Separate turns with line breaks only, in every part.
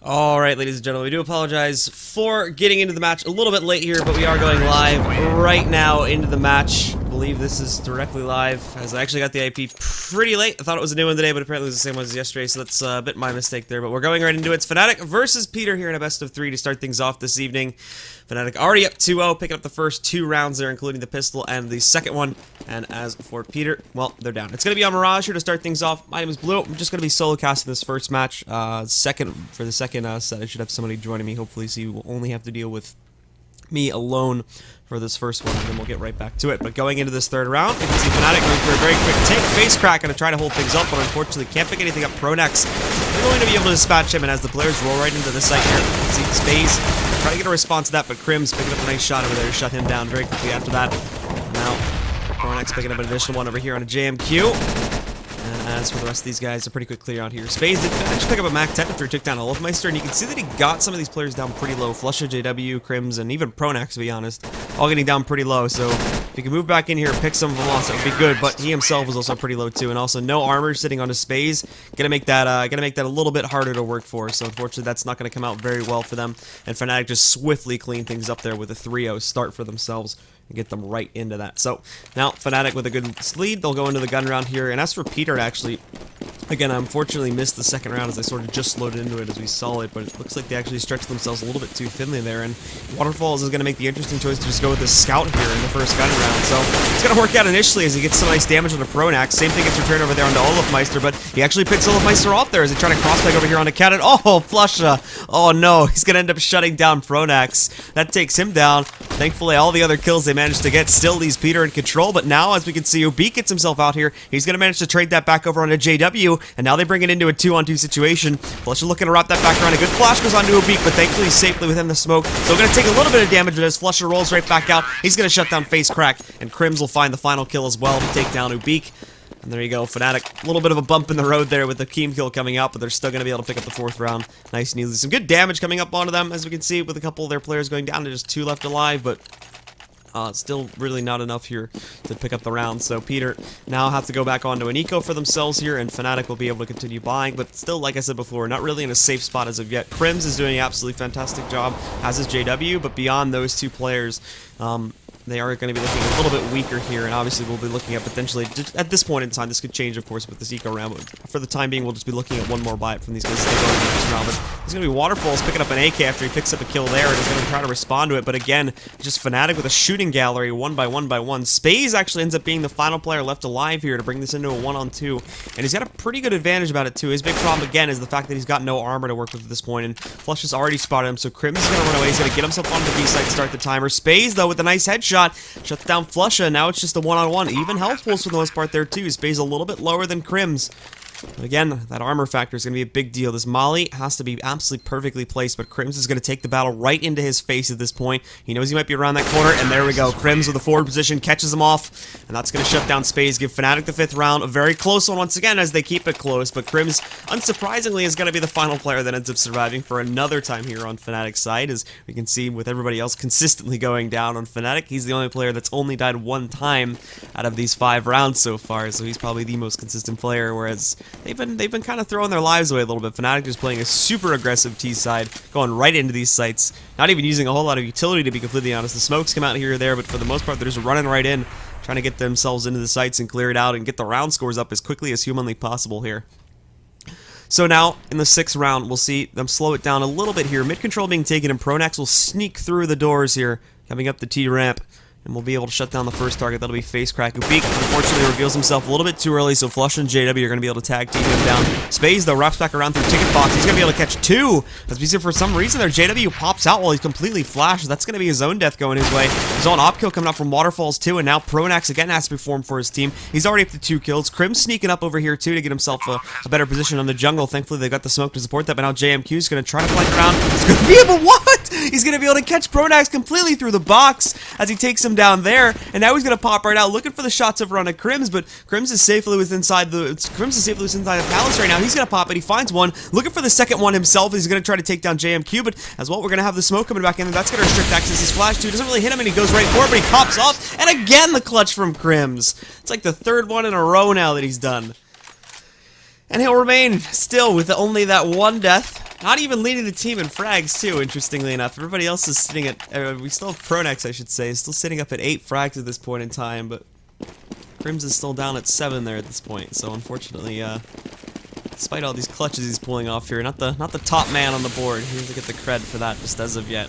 Alright, ladies and gentlemen, we do apologize for getting into the match a little bit late here, but we are going live right now into the match. I believe this is directly live, as I actually got the IP pretty late. I thought it was a new one today, but apparently it was the same one as yesterday, so that's a bit my mistake there. But we're going right into it. It's Fnatic versus PiTER here in a best of 3 to start things off this evening. Fnatic already up 2-0, picking up the first 2 rounds there, including the pistol and the second one. And as for PiTER, well, they're down. It's going to be on Mirage here to start things off. My name is Blue. I'm just going to be solo casting this first match. For the second set, I should have somebody joining me, hopefully, so you will only have to deal with me alone for this first one, and then we'll get right back to it. But going into this third round, you can see Fnatic going for a very quick take, face crack, and to try to hold things up, but unfortunately can't pick anything up. Pronax, they're going to be able to dispatch him, and as the players roll right into the site here, you can see Space try to get a response to that, but Crim's picking up a nice shot over there to shut him down very quickly after that. Now, Pronax picking up an additional one over here on a JMQ. And as for the rest of these guys, a pretty quick clear out here. Spades did actually pick up a Mac 10 after he took down Olofmeister, and you can see that he got some of these players down pretty low. Flusha, JW, Crims, and even Pronax, to be honest, all getting down pretty low. So if he can move back in here and pick some of them off, that would be good. But he himself was also pretty low too, and also no armor sitting on his Spades. Gonna make that a little bit harder to work for. So unfortunately, that's not gonna come out very well for them. And Fnatic just swiftly clean things up there with a 3-0 start for themselves and get them right into that. So now Fnatic with a good lead, they'll go into the gun round here. And as for PiTER, actually, again, I unfortunately missed the second round as I sort of just loaded into it as we saw it, but it looks like they actually stretched themselves a little bit too thinly there, and Waterfalls is going to make the interesting choice to just go with this scout here in the first gun round. So it's going to work out initially as he gets some nice damage on the Pronax. Same thing gets returned over there onto Olofmeister, but he actually picks Olofmeister off there as he tries to cross-peg over here onto Cannon. Oh, Flusha! Oh no, he's going to end up shutting down Pronax. That takes him down. Thankfully, all the other kills they managed to get still leaves PiTER in control, but now, as we can see, Ubik gets himself out here. He's going to manage to trade that back over onto JW, and now they bring it into a 2-on-2 situation. Flusha looking to wrap that back around. A good flash goes onto Ubik, but thankfully safely within the smoke. So going to take a little bit of damage, but as Flusha rolls right back out, he's going to shut down Face Crack, and Crims will find the final kill as well to take down Ubik. And there you go, Fnatic. A little bit of a bump in the road there with the Keem kill coming out, but they're still going to be able to pick up the 4th round. Nice and easy. Some good damage coming up onto them, as we can see, with a couple of their players going down to just 2 left alive, but still really not enough here to pick up the round. So PiTER now have to go back onto an eco for themselves here, and Fnatic will be able to continue buying, but still, like I said before, not really in a safe spot as of yet. Crims is doing an absolutely fantastic job, as is JW, but beyond those 2 players, they are going to be looking a little bit weaker here, and obviously we'll be looking at potentially, at this point in time, this could change, of course, with this eco round, but for the time being, we'll just be looking at one more buy from these guys as they go into this round. But he's going to be Waterfalls picking up an AK after he picks up a kill there, and he's going to try to respond to it, but again, just Fnatic with a shooting gallery, 1 by 1 by 1. Space actually ends up being the final player left alive here to bring this into a 1-on-2, and he's got a pretty good advantage about it too. His big problem, again, is the fact that he's got no armor to work with at this point, and Flush has already spotted him, so Crims is going to run away. He's going to get himself onto the B site, start the timer. Space, though, with a nice headshot, shuts down Flusha. Now it's just a 1-on-1. Even health pools for the most part there too. Space a little bit lower than Crims. But again, that armor factor is going to be a big deal. This Molly has to be absolutely perfectly placed, but Crims is going to take the battle right into his face at this point. He knows he might be around that corner, and there we go. Crims with a forward position catches him off, and that's going to shut down Spades, give Fnatic the 5th round. A very close one once again as they keep it close, but Crims, unsurprisingly, is going to be the final player that ends up surviving for another time here on Fnatic's side, as we can see with everybody else consistently going down on Fnatic. He's the only player that's only died 1 time out of these 5 rounds so far, so he's probably the most consistent player, whereas they've been kind of throwing their lives away a little bit. Fnatic just playing a super aggressive T side, going right into these sites, not even using a whole lot of utility, to be completely honest. The smokes come out here or there, but for the most part, they're just running right in, trying to get themselves into the sites and clear it out and get the round scores up as quickly as humanly possible here. So now, in the 6th round, we'll see them slow it down a little bit here. Mid-control being taken, and Pronax will sneak through the doors here, coming up the T-ramp. And we'll be able to shut down the first target. That'll be Face Crack. Ubik, unfortunately, reveals himself a little bit too early, so Flush and JW are going to be able to tag team him down. Spades, though, wraps back around through Ticket Box. He's going to be able to catch 2. As we see, for some reason there, JW pops out while he's completely flashed. That's going to be his own death going his way. His own op kill coming up from Waterfalls, too, and now Pronax again has to perform for his team. He's already up to 2 kills. Crim sneaking up over here, too, to get himself a better position on the jungle. Thankfully, they got the smoke to support that, but now JMQ is going to try to flank around. It's going to be able, what? He's going to be able to catch Pronax completely through the box as he takes him down there. And now he's going to pop right out, looking for the shots over on a Crims, but Crims is safely within inside the palace right now. He's going to pop it. He finds one, looking for the second one himself. He's going to try to take down JMQ, but as well, we're going to have the smoke coming back in, and that's going to restrict access. His flash too doesn't really hit him, and he goes right for it, but he pops off, and again the clutch from Crims. It's like the 3rd one in a row now that he's done. And he'll remain still with only that 1 death. Not even leading the team in frags, too, interestingly enough. Everybody else is sitting at, we still have Pronex, I should say, is still sitting up at 8 frags at this point in time, but Crims is still down at 7 there at this point, so unfortunately, despite all these clutches he's pulling off here, not the top man on the board. He doesn't get the cred for that just as of yet.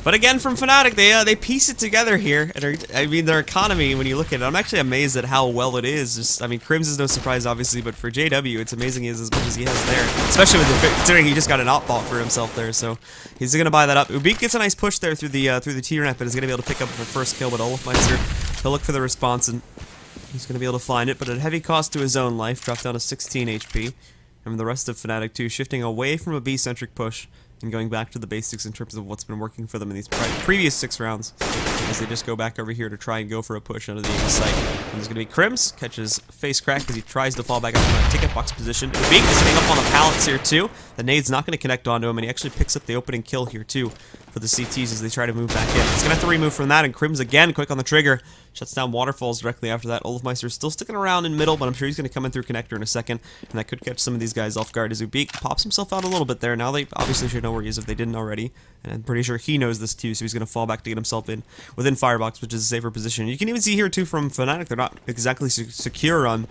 But again, from Fnatic, they piece it together here. And I mean, their economy, when you look at it, I'm actually amazed at how well it is. Just, I mean, Crims is no surprise, obviously, but for JW, it's amazing he has as much as he has there. Especially with considering he just got an op-bot for himself there, so he's gonna buy that up. Ubik gets a nice push there through the tier net, but is gonna be able to pick up the first kill. But Olofmeister, he'll look for the response, and he's gonna be able to find it, but at a heavy cost to his own life, dropped down to 16 HP. And the rest of Fnatic too, shifting away from a B-centric push and going back to the basics in terms of what's been working for them in these previous 6 rounds, as they just go back over here to try and go for a push out of the site. And there's going to be Crims, catches face crack as he tries to fall back up in that ticket box position. Ubik is sitting up on the pallets here too. The nade's not going to connect onto him, and he actually picks up the opening kill here too for the CTs as they try to move back in. He's going to have to remove from that, and Crims again, quick on the trigger, shuts down Waterfalls directly after that. Olofmeister still sticking around in middle, but I'm sure he's going to come in through connector in a second, and that could catch some of these guys off guard as Ubik pops himself out a little bit there. Now they obviously should know where he is if they didn't already, and I'm pretty sure he knows this too, so he's going to fall back to get himself in within Firebox, which is a safer position. You can even see here too from Fnatic, they're not exactly secure on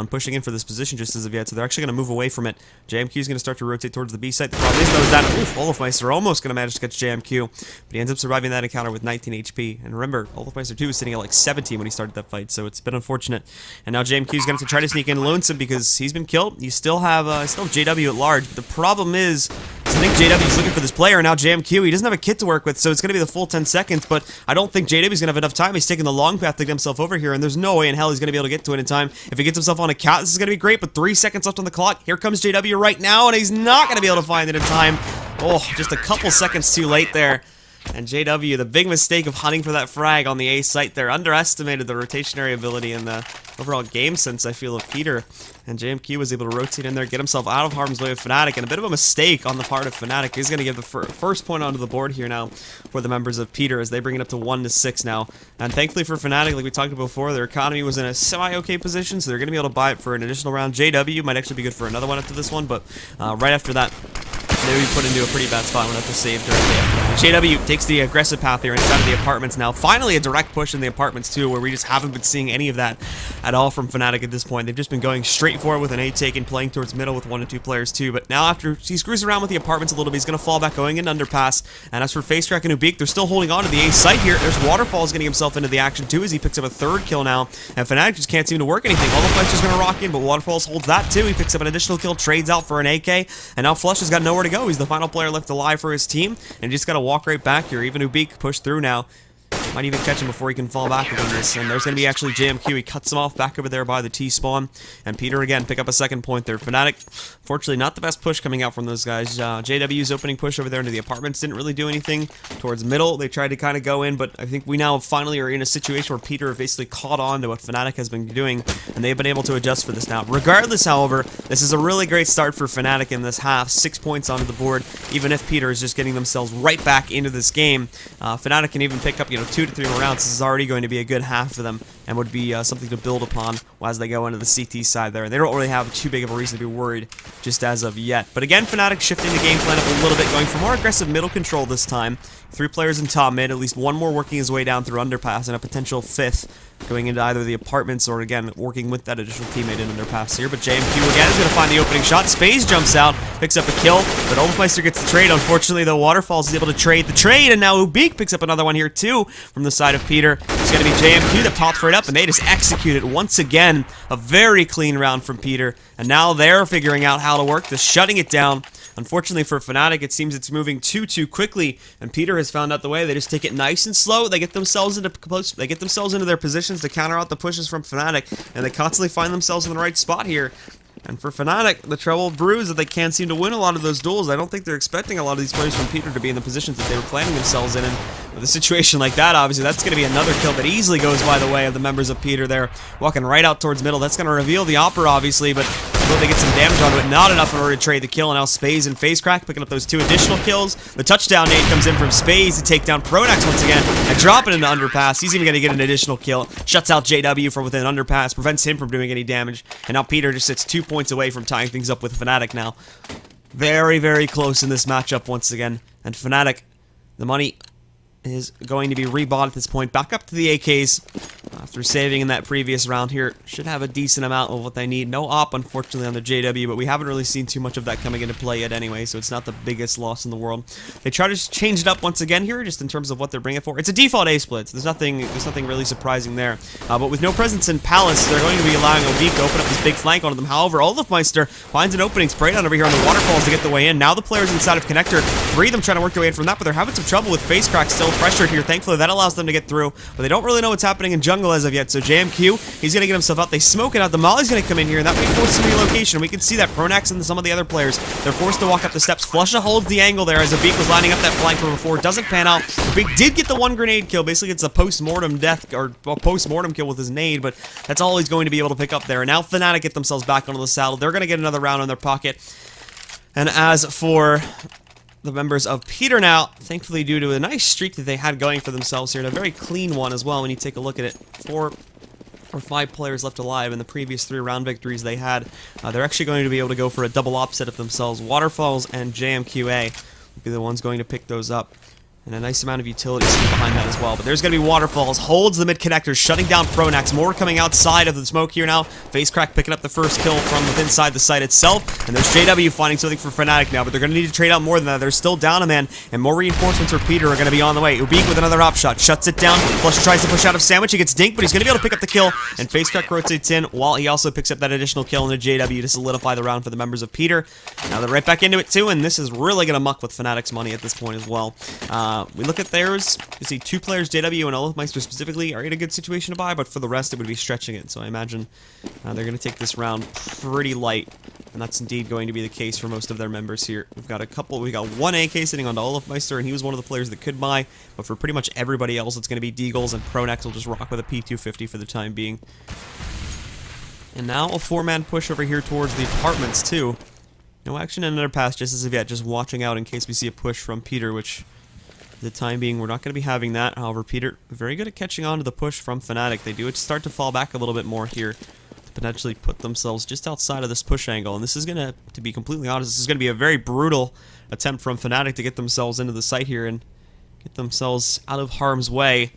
pushing in for this position just as of yet, so they're actually going to move away from it. JMQ is going to start to rotate towards the B site. The problem is though is that Olofmeister almost going to manage to catch JMQ, but he ends up surviving that encounter with 19 HP. And remember, Olofmeister 2 was sitting at like 17 when he started that fight, so it's been unfortunate. And now JMQ is going to try to sneak in Lonesome because he's been killed. You still have JW at large, but the problem is I think JW is looking for this player, and now JMQ, he doesn't have a kit to work with, so it's going to be the full 10 seconds, but I don't think JW is going to have enough time. He's taking the long path to get himself over here, and there's no way in hell he's going to be able to get to it in time. If he gets himself on a cat, this is going to be great, but 3 seconds left on the clock. Here comes JW right now, and he's not going to be able to find it in time. Oh, just a couple seconds too late there. And JW, the big mistake of hunting for that frag on the A site there, underestimated the rotationary ability and the overall game sense, I feel, of PiTER. And JMQ was able to rotate in there, get himself out of harm's way with Fnatic, and a bit of a mistake on the part of Fnatic. He's going to give the first point onto the board here now for the members of PiTER as they bring it up to 1-6 now. And thankfully for Fnatic, like we talked about before, their economy was in a semi-okay position, so they're going to be able to buy it for an additional round. JW might actually be good for another one after this one, but right after that, they would be put into a pretty bad spot when they have to save directly after that. JW takes the aggressive path here inside of the apartments now. Finally, a direct push in the apartments too, where we just haven't been seeing any of that at all from Fnatic at this point. They've just been going straight for it with an A take and playing towards middle with 1 and 2 players too. But now after he screws around with the apartments a little bit, he's going to fall back going in underpass. And as for FaceCrack and Ubik, they're still holding on to the A site here. There's Waterfalls getting himself into the action too as he picks up a 3rd kill now. And Fnatic just can't seem to work anything. Olofmeister's going to rock in, but Waterfalls holds that too. He picks up an additional kill, trades out for an AK, and now Flush has got nowhere to go. He's the final player left alive for his team, and just got to walk right back here. Even Ubik pushed through now. Might even catch him before he can fall back within this. And there's going to be actually JMQ. He cuts him off back over there by the T-spawn. And PiTER again pick up a 2nd point there. Fnatic, fortunately, not the best push coming out from those guys. JW's opening push over there into the apartments didn't really do anything. Towards middle, they tried to kind of go in, but I think we now finally are in a situation where PiTER basically caught on to what Fnatic has been doing, and they've been able to adjust for this now. Regardless, however, this is a really great start for Fnatic in this half. 6 points onto the board, even if PiTER is just getting themselves right back into this game. Fnatic can even pick up, 2 to 3 more rounds. This is already going to be a good half for them and would be something to build upon as they go into the CT side there. And they don't really have too big of a reason to be worried just as of yet. But again, Fnatic shifting the game plan up a little bit, going for more aggressive middle control this time. 3 players in top mid, at least 1 more working his way down through underpass, and a potential 5th going into either the apartments or, again, working with that additional teammate in underpass here. But JMQ again is going to find the opening shot. Space jumps out, picks up a kill, but Olofmeister gets the trade. Unfortunately, though, Waterfalls is able to trade the trade, and now Ubik picks up another one here, too, from the side of PiTER. It's going to be JMQ that pops right up, and they just execute it once again. A very clean round from PiTER, and now they're figuring out how to work this, shutting it down. Unfortunately for Fnatic, it seems it's moving too quickly, and PiTER has found out the way. They just take it nice and slow. They get themselves into their positions to counter out the pushes from Fnatic, and they constantly find themselves in the right spot here. And for Fnatic, the trouble brews that they can't seem to win a lot of those duels. I don't think they're expecting a lot of these players from PiTER to be in the positions that they were planning themselves in. And with a situation like that, obviously, that's going to be another kill that easily goes by the way of the members of PiTER there, walking right out towards middle. That's going to reveal the Opera, obviously, but will they get some damage onto it? Not enough in order to trade the kill, and now Spaze and FaceCrack picking up those 2 additional kills. The touchdown nade comes in from Spaze to take down Pronex once again and drop it into underpass. He's even going to get an additional kill. Shuts out JW from within underpass, prevents him from doing any damage, and now PiTER just sits 2 points away from tying things up with Fnatic now. Very, very close in this matchup once again. And Fnatic, the money is going to be rebought at this point. Back up to the AKs. After saving in that previous round here, should have a decent amount of what they need. No op, unfortunately, on the JW, but we haven't really seen too much of that coming into play yet anyway, so it's not the biggest loss in the world. They try to change it up once again here, just in terms of what they're bringing it for. It's a default A split, so there's nothing really surprising there. But with no presence in Palace, they're going to be allowing Obik to open up this big flank onto them. However, Olofmeister finds an opening, sprayed on over here on the waterfalls to get the way in. Now the players inside of Connector, 3 of them trying to work their way in from that, but they're having some trouble with Face Crack still pressured here. Thankfully, that allows them to get through, but they don't really know what's happening in jungle as of yet. So JMQ, he's going to get himself out. They smoke it out. The Molly's going to come in here, and that may force some relocation. We can see that Pronax and some of the other players, they're forced to walk up the steps. Flusha holds the angle there as Obik was lining up that flank from before. Doesn't pan out. Obik did get the 1 grenade kill. Basically, it's a post-mortem death, or a post-mortem kill with his nade, but that's all he's going to be able to pick up there. And now Fnatic get themselves back onto the saddle. They're going to get another round in their pocket. And as for the members of PiTER now, thankfully due to a nice streak that they had going for themselves here, and a very clean one as well when you take a look at it. 4 or 5 players left alive in the previous 3 round victories they had. They're actually going to be able to go for a double op set of themselves. Waterfalls and JMQA will be the ones going to pick those up. And a nice amount of utility behind that as well. But there's going to be Waterfalls, holds the mid connectors, shutting down Pronax. More coming outside of the smoke here now. Face Crack picking up the first kill from within inside the site itself. And there's JW finding something for Fnatic now, but they're going to need to trade out more than that. They're still down a man, and more reinforcements for PiTER are going to be on the way. Ubik with another op shot, shuts it down. Flush tries to push out of Sandwich. He gets dinked, but he's going to be able to pick up the kill. And Face Crack rotates in while he also picks up that additional kill in the JW to solidify the round for the members of PiTER. Now they're right back into it too, and this is really going to muck with Fnatic's money at this point as well. We look at theirs. You see 2 players, JW and Olofmeister specifically, are in a good situation to buy, but for the rest it would be stretching it. So I imagine they're going to take this round pretty light, and that's indeed going to be the case for most of their members here. We got 1 AK sitting on Olofmeister, and he was one of the players that could buy, but for pretty much everybody else it's going to be Deagles, and Pronax will just rock with a P250 for the time being. And now a 4-man push over here towards the apartments too. No action in another pass just as of yet, just watching out in case we see a push from PiTER, which for the time being, we're not going to be having that. However, PiTER, very good at catching on to the push from Fnatic. They do start to fall back a little bit more here to potentially put themselves just outside of this push angle. And this is going to be completely honest, this is going to be a very brutal attempt from Fnatic to get themselves into the site here and get themselves out of harm's way.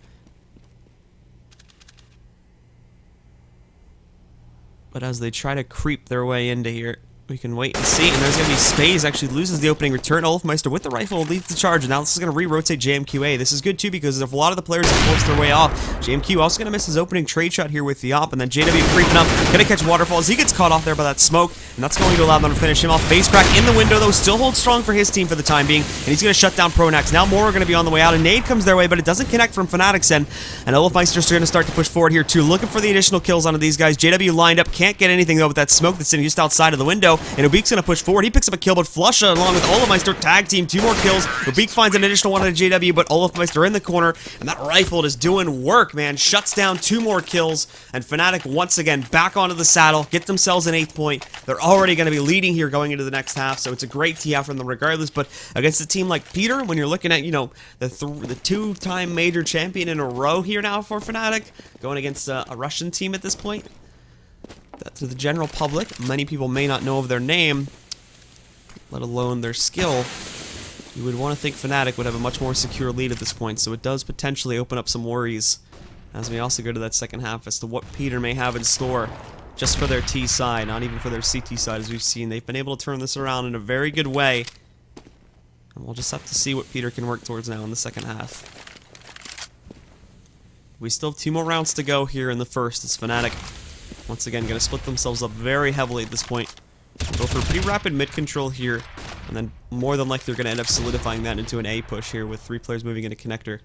But as they try to creep their way into here, we can wait and see, and there's going to be Spaze actually loses the opening return. Olofmeister with the rifle leads the charge, and now this is going to re-rotate JMQA. This is good too because if a lot of the players have forced their way off, JMQ also going to miss his opening trade shot here with the op, and then JW creeping up, going to catch Waterfalls. He gets caught off there by that smoke, and that's going to allow them to finish him off. Face Crack in the window though, still holds strong for his team for the time being, and he's going to shut down Pronax. Now more are going to be on the way out, and nade comes their way, but it doesn't connect from Fnatic's end, and Olofmeister's going to start to push forward here too, looking for the additional kills onto these guys. JW lined up, can't get anything though with that smoke that's sitting just outside of the window, and Ubik's going to push forward. He picks up a kill, but Flusha along with Olofmeister tag team 2 more kills. Ubik finds an additional one on the JW, but Olofmeister in the corner, and that rifle is doing work, man. Shuts down 2 more kills, and Fnatic once again back onto the saddle, get themselves an 8th point. They're already going to be leading here going into the next half, so it's a great tee out from them regardless. But against a team like PiTER, when you're looking at, you know, the 2-time major champion in a row here now for Fnatic, going against a Russian team at this point, that to the general public, many people may not know of their name, let alone their skill. You would want to think Fnatic would have a much more secure lead at this point, so it does potentially open up some worries as we also go to that second half as to what PiTER may have in store just for their T side, not even for their CT side. As we've seen, they've been able to turn this around in a very good way, and we'll just have to see what PiTER can work towards now in the second half. We still have 2 more rounds to go here in the first as Fnatic once again going to split themselves up very heavily at this point. Go for a pretty rapid mid control here, and then more than likely they're going to end up solidifying that into an A push here with 3 players moving into connector.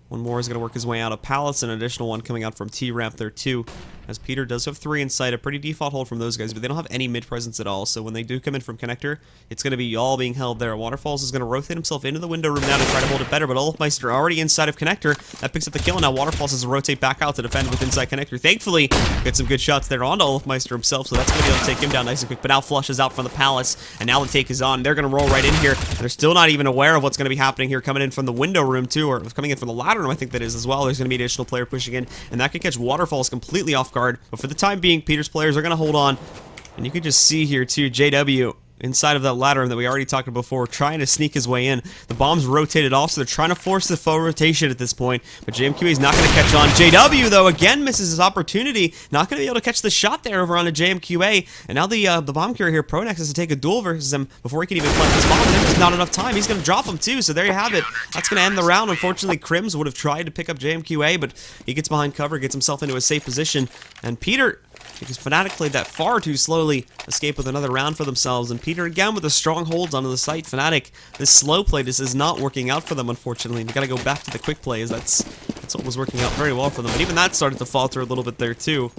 One more is going to work his way out of Palace, and an additional one coming out from T-Ramp there too, as PiTER does have 3 inside, a pretty default hold from those guys, but they don't have any mid presence at all, so when they do come in from connector, it's going to be all being held there. Waterfalls is going to rotate himself into the window room now to try to hold it better, but Olofmeister already inside of connector, that picks up the kill, and now Waterfalls has to rotate back out to defend with inside connector. Thankfully, get some good shots there onto Olofmeister himself, so that's going to be able to take him down nice and quick, but now Flush is out from the Palace, and now the take is on. They're going to roll right in here, and they're still not even aware of what's going to be happening here, coming in from the window room too, or coming in from the ladder room, I think that is as well. There's going to be an additional player pushing in, and that could catch Waterfalls completely off guard, but for the time being, PiTER's players are going to hold on, and you can just see here too, JW inside of that ladder room that we already talked about before, trying to sneak his way in. The bomb's rotated off, so they're trying to force the faux rotation at this point, but JMQA is not going to catch on. JW, though, again misses his opportunity. Not going to be able to catch the shot there over onto JMQA, and now the bomb carrier here, Pronex, has to take a duel versus him before he can even plant this bomb. There's just not enough time. He's going to drop him, too, so there you have it. That's going to end the round. Unfortunately, Crims would have tried to pick up JMQA, but he gets behind cover, gets himself into a safe position, and PiTER, because Fnatic played that far too slowly, escape with another round for themselves, and PiTER again with the strong holds onto the site. Fnatic, this slow play, this is not working out for them, unfortunately. They gotta go back to the quick plays. That's what was working out very well for them, but even that started to falter a little bit there too.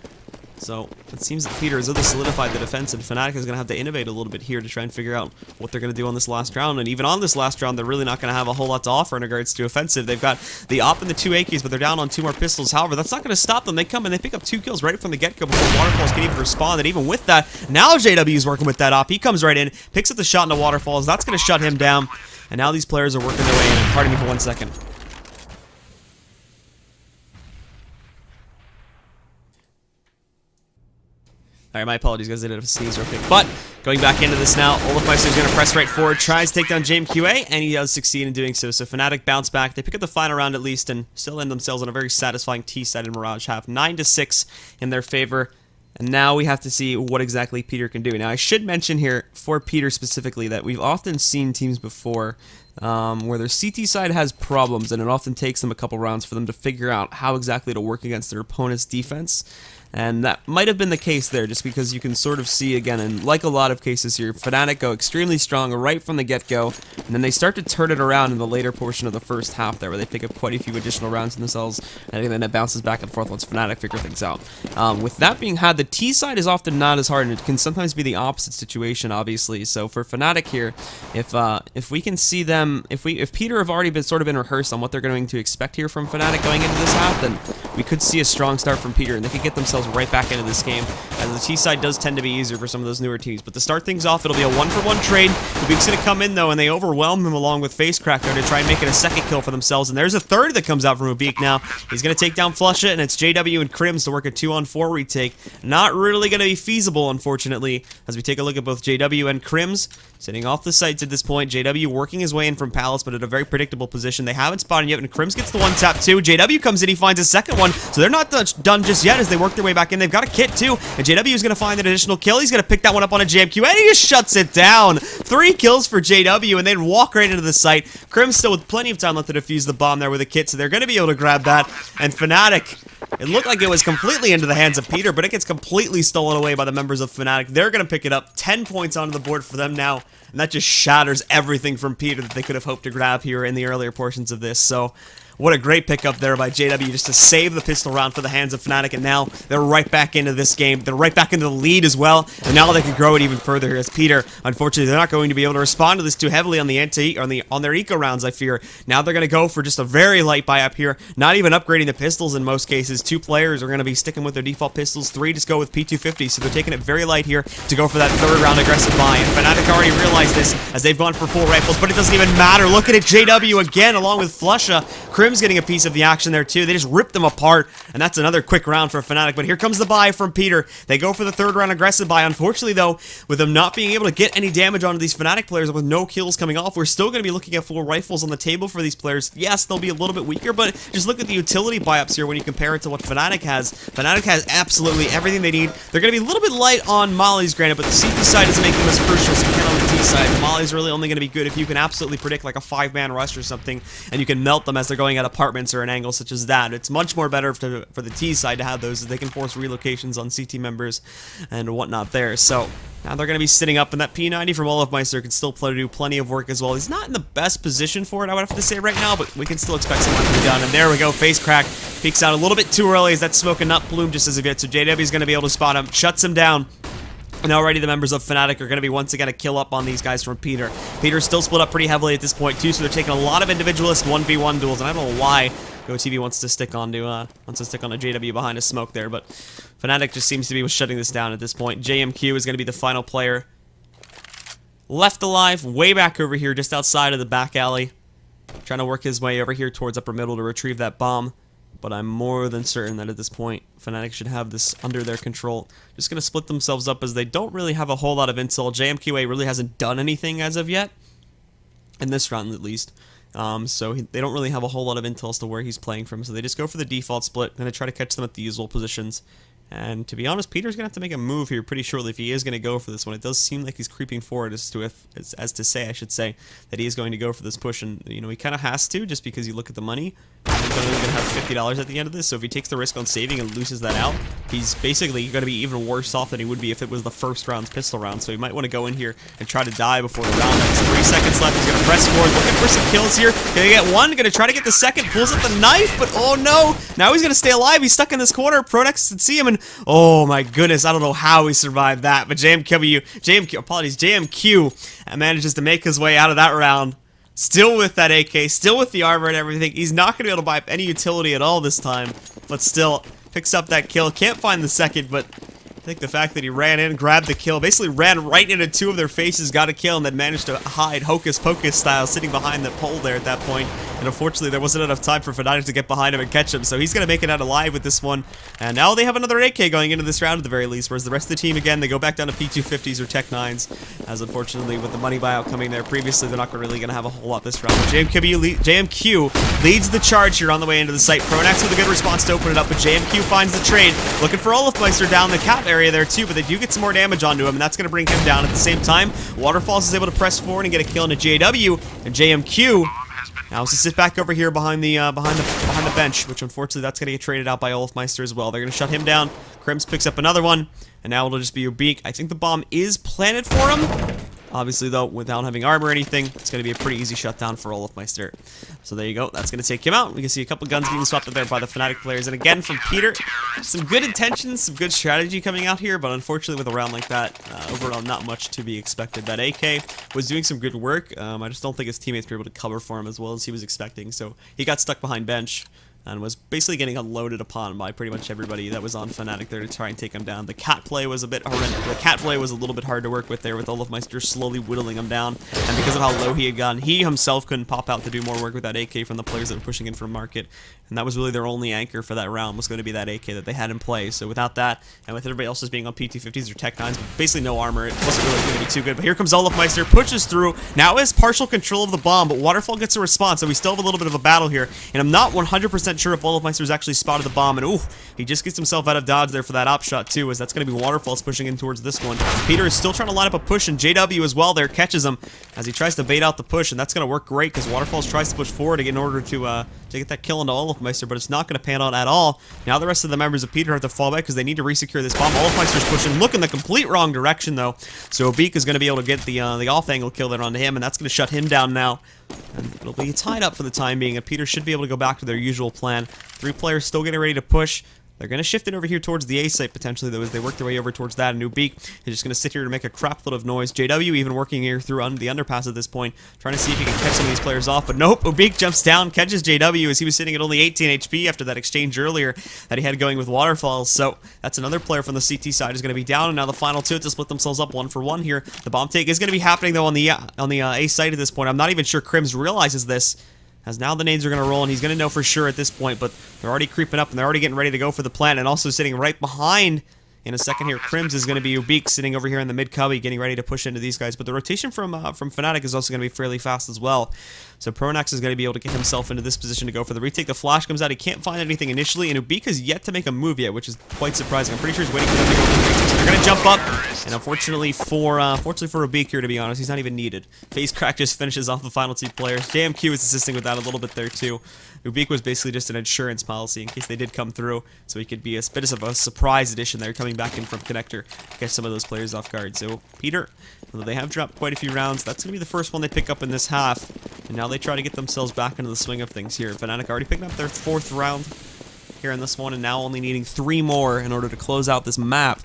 So it seems that PiTER has really solidified the defense, and Fnatic is going to have to innovate a little bit here to try and figure out what they're going to do on this last round. And even on this last round, they're really not going to have a whole lot to offer in regards to offensive. They've got the op and the 2 AKs, but they're down on 2 more pistols. However, that's not going to stop them. They come and they pick up 2 kills right from the get-go before Waterfalls can even respond. And even with that, now JW is working with that op. He comes right in, picks up the shot into Waterfalls. That's going to shut him down. And now these players are working their way in. And pardon me for 1 second. Alright, my apologies, guys. I did have a sneeze real quick. But going back into this now, Olafmeister is going to press right forward, tries to take down JMQA, and he does succeed in doing so. So Fnatic bounce back. They pick up the final round at least, and still end themselves on a very satisfying T-side in Mirage half. 9-6 in their favor. And now we have to see what exactly PiTER can do. Now, I should mention here, for PiTER specifically, that we've often seen teams before where their CT side has problems, and it often takes them a couple rounds for them to figure out how exactly to work against their opponent's defense. And that might have been the case there, just because you can sort of see, again, and like a lot of cases here, Fnatic go extremely strong right from the get-go, and then they start to turn it around in the later portion of the first half there, where they pick up quite a few additional rounds in themselves, and then it bounces back and forth once Fnatic figure things out. With that being had, the T side is often not as hard, and it can sometimes be the opposite situation, obviously. So for Fnatic here, if we can see them, if PiTER have already been rehearsed on what they're going to expect here from Fnatic going into this half, then we could see a strong start from PiTER, and they could get themselves right back into this game, as the T side does tend to be easier for some of those newer teams. But to start things off, it'll be a 1-for-1 trade. Rubik's going to come in, though, and they overwhelm him along with Facecrack there to try and make it a second kill for themselves. And there's a third that comes out from Rubik now. He's going to take down Flusha, and it's JW and Crims to work a 2-on-4 retake. Not really going to be feasible, unfortunately, as we take a look at both JW and Crims sitting off the sites at this point. JW working his way in from Palace, but at a very predictable position. They haven't spotted yet, and Crims gets the 1-tap too. JW comes in, he finds a second one, so they're not done just yet as they work their way back in. They've got a kit too, and JW is going to find an additional kill. He's going to pick that one up on a JMQ, and he just shuts it down. 3 kills for JW, and they'd walk right into the site. Crims still with plenty of time left to defuse the bomb there with a kit, so they're going to be able to grab that. And Fnatic, it looked like it was completely into the hands of PiTER, but it gets completely stolen away by the members of Fnatic. They're going to pick it up. 10 points onto the board for them now, and that just shatters everything from PiTER that they could have hoped to grab here in the earlier portions of this. So what a great pickup there by JW just to save the pistol round for the hands of Fnatic, and now they're right back into this game. They're right back into the lead as well, and now they can grow it even further here as PiTER, unfortunately, they're not going to be able to respond to this too heavily on the on their eco rounds, I fear. Now they're going to go for just a very light buy up here, not even upgrading the pistols in most cases. 2 players are going to be sticking with their default pistols, 3 just go with P250, so they're taking it very light here to go for that 3rd round aggressive buy, and Fnatic already realized this as they've gone for full rifles, but it doesn't even matter. Look at it, JW again along with Flusha. Crims getting a piece of the action there too. They just ripped them apart, and that's another quick round for Fnatic. But here comes the buy from PiTER. They go for the 3rd round aggressive buy. Unfortunately, though, with them not being able to get any damage onto these Fnatic players with no kills coming off, we're still going to be looking at full rifles on the table for these players. Yes, they'll be a little bit weaker, but just look at the utility buy-ups here when you compare it to what Fnatic has. Fnatic has absolutely everything they need. They're going to be a little bit light on mollies, granted, but the CT side doesn't make them as crucial as you can on the T side. The mollies are really only going to be good if you can absolutely predict like a 5-man rush or something, and you can melt them as they're going at apartments or an angle such as that. It's much more better for the T side to have those, as they can force relocations on CT members and whatnot there. So now they're going to be sitting up, and that P90 from Olafmeister can still do plenty of work as well. He's not in the best position for it, I would have to say right now, but we can still expect some work to be done. And there we go, Facecrack peeks out a little bit too early as that smoke and nut bloom just as of yet, so JW is going to be able to spot him, shuts him down. And already the members of Fnatic are going to be once again a kill up on these guys from PiTER. PiTER's still split up pretty heavily at this point too, so they're taking a lot of individualist 1v1 duels, and I don't know why GoTV wants to stick on a JW behind a smoke there, but Fnatic just seems to be shutting this down at this point. JMQ is going to be the final player left alive, way back over here, just outside of the back alley, trying to work his way over here towards upper middle to retrieve that bomb. but I'm more than certain that at this point, Fnatic should have this under their control. Just going to split themselves up as they don't really have a whole lot of intel. JMQA really hasn't done anything as of yet, in this round at least. So they don't really have a whole lot of intel as to where he's playing from, so they just go for the default split, and they try to catch them at the usual positions. And to be honest, PiTER's going to have to make a move here pretty shortly if he is going to go for this one. It does seem like he's creeping forward as to say, that he is going to go for this push. And, you know, he kind of has to, just because you look at the money. He's only going to have $50 at the end of this, so if he takes the risk on saving and loses that out, he's basically going to be even worse off than he would be if it was the first round's pistol round. So he might want to go in here and try to die before the round ends. 3 seconds left. He's going to press forward, looking for some kills here. Going to get one, going to try to get the second, pulls out the knife, but oh no! Now he's going to stay alive. He's stuck in this corner. Pronex can see him, and oh my goodness, I don't know how he survived that, but JMQ manages to make his way out of that round. Still with that AK, still with the armor and everything. He's not going to be able to buy up any utility at all this time, but still picks up that kill. Can't find the second, but I think the fact that he ran in, grabbed the kill, basically ran right into 2 of their faces, got a kill, and then managed to hide hocus pocus style, sitting behind the pole there at that point. And unfortunately, there wasn't enough time for Fnatic to get behind him and catch him, so he's going to make it out alive with this one. And now they have another AK going into this round at the very least, whereas the rest of the team, again, they go back down to P250s or Tech 9s, as unfortunately, with the money buyout coming there previously, they're not really going to have a whole lot this round. But JMQ leads the charge here on the way into the site. Pronax with a good response to open it up, but JMQ finds the trade, looking for Olafmeister down the cap area there too, but they do get some more damage onto him, and that's going to bring him down. At the same time, Waterfalls is able to press forward and get a kill into JW, and JMQ now has to sit back over here behind the bench, which unfortunately that's going to get traded out by Olafmeister as well. They're going to shut him down. Krims picks up another one, and now it'll just be Ubik. I think the bomb is planted for him. Obviously, though, without having armor or anything, it's going to be a pretty easy shutdown for Olafmeister. So there you go. That's going to take him out. We can see a couple guns being swapped up there by the Fnatic players. And again, from PiTER, some good intentions, some good strategy coming out here, but unfortunately with a round like that, overall not much to be expected. That AK was doing some good work. I just don't think his teammates were able to cover for him as well as he was expecting. So he got stuck behind bench and was basically getting unloaded upon by pretty much everybody that was on Fnatic there to try and take him down. The cat play was a bit horrendous. The cat play was a little bit hard to work with there, with Olafmeister slowly whittling him down, and because of how low he had gone, he himself couldn't pop out to do more work with that AK from the players that were pushing in from market, and that was really their only anchor for that round, was going to be that AK that they had in play. So without that, and with everybody else just being on PT50s or Tech 9s, basically no armor, it wasn't really going to be too good. But here comes Olafmeister, pushes through, now has partial control of the bomb, but Waterfall gets a response, so we still have a little bit of a battle here, and I'm not 100% sure if Olafmeister's actually spotted the bomb, and ooh, he just gets himself out of dodge there for that op shot too, as that's going to be Waterfalls pushing in towards this one. PiTER is still trying to line up a push, and JW as well there catches him as he tries to bait out the push, and that's going to work great because Waterfalls tries to push forward in order to get that kill into Olafmeister, but it's not going to pan out at all. Now the rest of the members of PiTER have to fall back because they need to resecure this bomb. Olafmeister's pushing, looking the complete wrong direction though, so Obik is going to be able to get the off-angle kill there onto him, and that's going to shut him down now. And it'll be tied up for the time being, and PiTER should be able to go back to their usual plan. 3 players still getting ready to push. They're going to shift it over here towards the A site potentially, though, as they work their way over towards that. And Ubik is just going to sit here to make a crap load of noise. JW even working here through the underpass at this point, trying to see if he can catch some of these players off. But nope, Ubik jumps down, catches JW as he was sitting at only 18 HP after that exchange earlier that he had going with Waterfalls. So that's another player from the CT side is going to be down. And now the final 2 to split themselves up 1-for-1 here. The bomb take is going to be happening, though, on the A site at this point. I'm not even sure Krims realizes this, as now the nades are going to roll, and he's going to know for sure at this point, but they're already creeping up, and they're already getting ready to go for the plant, and also sitting right behind in a second here, Krims is going to be Ubik sitting over here in the mid-cubby, getting ready to push into these guys, but the rotation from Fnatic is also going to be fairly fast as well. So Pronax is going to be able to get himself into this position to go for the retake. The flash comes out, he can't find anything initially, and Ubik has yet to make a move yet, which is quite surprising. I'm pretty sure he's waiting for them to go for the retake, so they're going to jump up, and unfortunately for Ubik here, to be honest, he's not even needed. Face Crack just finishes off the final 2 players. JMQ is assisting with that a little bit there too. Ubik was basically just an insurance policy in case they did come through, so he could be a bit of a surprise addition there coming back in from Connector to catch some of those players off guard. So PiTER, although they have dropped quite a few rounds, that's going to be the first one they pick up in this half, and now they try to get themselves back into the swing of things here. Fnatic already picking up their 4th round here in this one, and now only needing 3 more in order to close out this map,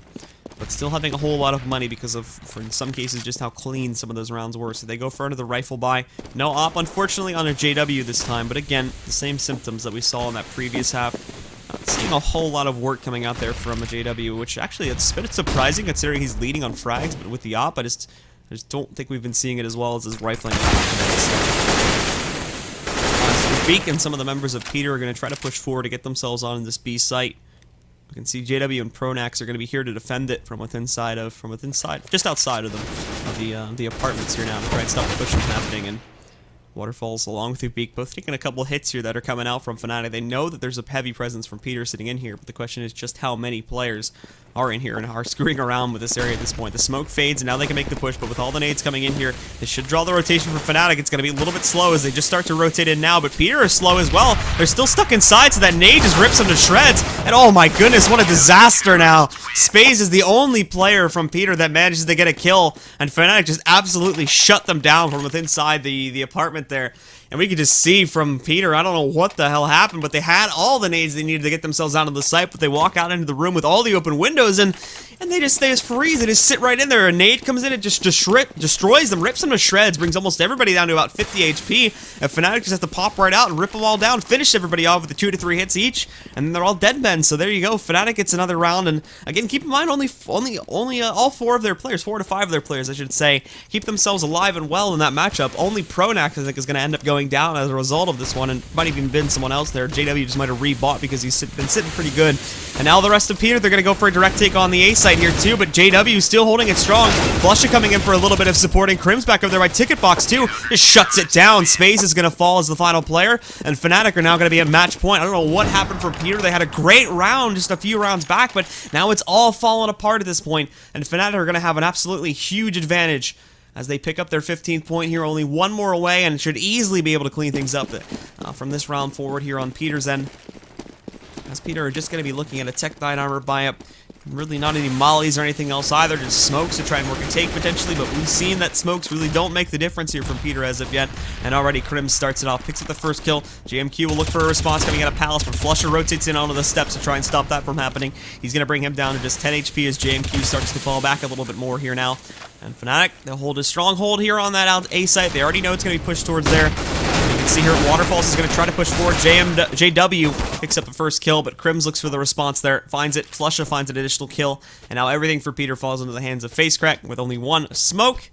but still having a whole lot of money because of, for in some cases, just how clean some of those rounds were. So they go for another rifle buy. No op, unfortunately, on a JW this time, but again, the same symptoms that we saw in that previous half. Not seeing a whole lot of work coming out there from a JW, which actually it's a bit surprising considering he's leading on frags, but with the op, I just don't think we've been seeing it as well as his rifling. Beak and some of the members of PiTER are going to try to push forward to get themselves on this B site. You can see JW and Pronax are going to be here to defend it from within, just outside of them, the apartments here now to try and stop the push from happening. And Waterfalls along with Beak both taking a couple hits here that are coming out from Fnatic. They know that there's a heavy presence from PiTER sitting in here, but the question is just how many players are in here and are screwing around with this area at this point. The smoke fades, and now they can make the push, but with all the nades coming in here, they should draw the rotation for Fnatic. It's going to be a little bit slow as they just start to rotate in now, but PiTER is slow as well. They're still stuck inside, so that nade just rips them to shreds, and oh my goodness, what a disaster now. Spaze is the only player from PiTER that manages to get a kill, and Fnatic just absolutely shut them down from within inside the apartment there. And we could just see from PiTER, I don't know what the hell happened, but they had all the nades they needed to get themselves out of the site, but they walk out into the room with all the open windows, and they just freeze. They just sit right in there. A nade comes in, it just destroys them, rips them to shreds, brings almost everybody down to about 50 HP, and Fnatic just has to pop right out and rip them all down, finish everybody off with the 2 to 3 hits each, and then they're all dead men. So there you go, Fnatic gets another round, and again, keep in mind, only all 4 of their players, 4 to 5 of their players, I should say, keep themselves alive and well in that matchup. Only Pronax, I think, is going to end up going down as a result of this one, and might even been someone else there. JW just might have rebought because he's been sitting pretty good. And now the rest of PiTER, they're going to go for a direct take on the A site here too, but JW still holding it strong. Flusha coming in for a little bit of support, and Crim's back up there by Ticket Box too. Just shuts it down. Space is going to fall as the final player, and Fnatic are now going to be at match point. I don't know what happened for PiTER. They had a great round just a few rounds back, but now it's all fallen apart at this point, and Fnatic are going to have an absolutely huge advantage as they pick up their 15th point here, only one more away, and should easily be able to clean things up from this round forward here on PiTER's end. As PiTER are just going to be looking at a Tech 9 armor buy-up. Really not any mollies or anything else either, just smokes to try and work a take potentially, but we've seen that smokes really don't make the difference here from PiTER as of yet, and already Crim starts it off, picks up the first kill. JMQ will look for a response coming out of Palace, but Flusha rotates in onto the steps to try and stop that from happening. He's going to bring him down to just 10 HP as JMQ starts to fall back a little bit more here now. And Fnatic, they'll hold a stronghold here on that A site. They already know it's going to be pushed towards there. You can see here, Waterfalls is going to try to push forward. JW picks up the first kill, but Crims looks for the response there. Finds it. Flusha finds an additional kill. And now everything for PiTER falls into the hands of FaceCrack with only 1 smoke.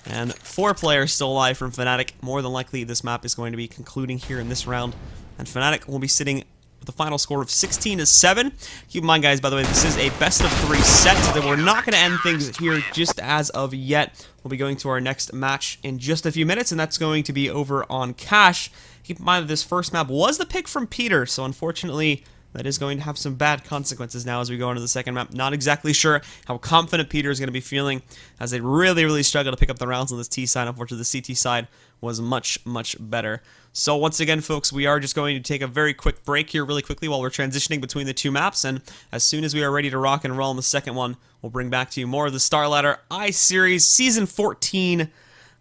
And 4 players still alive from Fnatic. More than likely, this map is going to be concluding here in this round. And Fnatic will be sitting with a final score of 16-7. Keep in mind, guys, by the way, this is a best-of-3 set, so that we're not going to end things here just as of yet. We'll be going to our next match in just a few minutes, and that's going to be over on Cash. Keep in mind that this first map was the pick from PiTER, so unfortunately, that is going to have some bad consequences now as we go into the second map. Not exactly sure how confident PiTER is going to be feeling, as they really struggle to pick up the rounds on this T side. Unfortunately, the CT side was much better. So once again, folks, we are just going to take a very quick break here really quickly while we're transitioning between the 2 maps, and as soon as we are ready to rock and roll in the second one, we'll bring back to you more of the StarLadder I-Series Season 14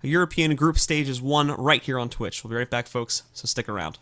European Group Stages 1 right here on Twitch. We'll be right back, folks, so stick around.